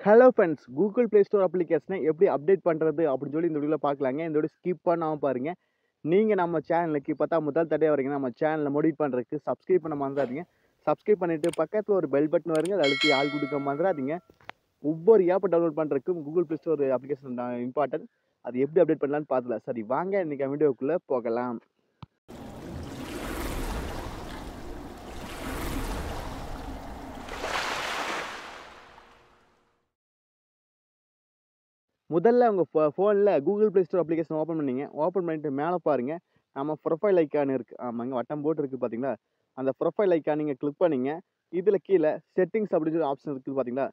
Hello friends, Google play store அப்ளிகேஷனை எப்படி update பண்ணுறது அப்படின்னு சொல்லி இந்த வீடியோவில் பார்க்கலாங்க. இந்த வீடியோ ஸ்கிப் பண்ணாமல் பாருங்கள். நீங்கள் நம்ம சேனலுக்கு இப்போ தான் முதல் தடவை வரீங்க, நம்ம சேனலை மோடிஃபை பண்ணுறதுக்கு சப்ஸ்கிரைப் பண்ண மறந்துடாதீங்க. சப்ஸ்கிரைப் பண்ணிவிட்டு பக்கத்தில் ஒரு பெல் பட்டன் வருங்க, அதை அழுத்தி ஆள் கொடுக்க மறந்துடாதீங்க. ஒவ்வொரு ஆப்பை டவுன்லோட் பண்ணுறதுக்கும் கூகுள் ப்ளே ஸ்டோர் அப்ளிகேஷன் தான் இம்பார்ட்டன்ட். அது எப்படி அப்டேட் பண்ணலான்னு பார்த்துக்கலாம். சரி வாங்க, இன்றைக்கி வீடியோக்குள்ளே போகலாம். முதல்ல உங்கள் ஃபோனில் Google play store application open பண்ணிங்க. ஓப்பன் பண்ணிட்டு மேலே பாருங்கள், நம்ம ப்ரொஃபைல் ஐக்கான் இருக்குது. ஆமாங்க, வட்டம் போட்டு இருக்குது பார்த்தீங்களா? அந்த ப்ரொஃபைல் ஐக்கான் நீங்கள் கிளிக் பண்ணிங்க. இதில் கீழே செட்டிங்ஸ் அப்படின்னு சொல்லி ஆப்ஷன் இருக்குது பார்த்தீங்களா?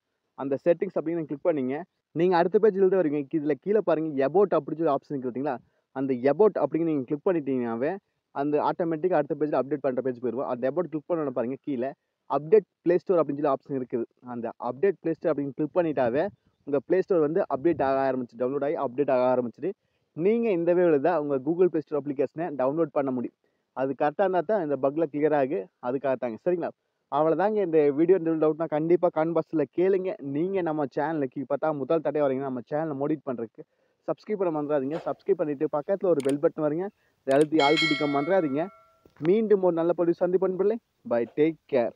அந்த செட்டிங்ஸ் அப்படின்னு நீங்கள் கிளிக் பண்ணிங்க. நீங்கள் அடுத்த பேஜில் தான் வருவீங்க. இதில் கீழே பாருங்கள், எபோட் அப்படின்னு சொல்லி ஆப்ஷன் இருக்குது பார்த்தீங்களா? அந்த எபோட் அப்படின்னு நீங்கள் கிளிக் பண்ணிட்டீங்கன்னாவே அந்த ஆட்டோமேட்டிக்காக அடுத்த பேஜில் அப்டேட் பண்ணுற பேஜ் போயிடுவோம். அந்த எபோட் கிளிக் பண்ண பாருங்கள், கீழே அப்டேட் ப்ளே ஸ்டோர் அப்படின்னு சொல்லி ஆப்ஷன் இருக்குது. அந்த அப்டேட் ப்ளே ஸ்டோர் அப்படின்னு கிளிக் பண்ணிட்டாவே உங்கள் ப்ளே ஸ்டோர் வந்து அப்டேட் ஆக ஆரம்பிச்சு, டவுன்லோட் ஆகி அப்டேட் ஆக ஆரம்பிச்சிட்டு நீங்கள் இந்த வேவில் தான் உங்கள் கூகுள் ப்ளே ஸ்டோர் அப்ளிகேஷனை டவுன்லோட் பண்ண முடியும். அது கரெக்டாக இருந்தால் தான் இந்த பக்கில் கிளியர் ஆகு. அதுக்காகத்தாங்க, சரிங்களா? அவ்வளோதாங்க. இந்த வீடியோ டவுட்னா கண்டிப்பாக கமெண்ட் பாக்ஸில் கேளுங்க. நீங்கள் நம்ம சேனலுக்கு இப்போ தான் முதல் தடவை வரீங்கன்னா நம்ம சேனலை மோடிஃபை பண்ணுறதுக்கு சப்ஸ்கிரைப் பண்ண மறந்துடாதீங்க. சப்ஸ்கிரைப் பண்ணிவிட்டு பக்கத்தில் ஒரு பெல் பட்டன் வருங்க, அதை அழுத்தி ஆள் குடிக்க மறந்துடாதீங்க. மீண்டும் ஒரு நல்ல பதிவு சந்திப்போம். Bye, take care.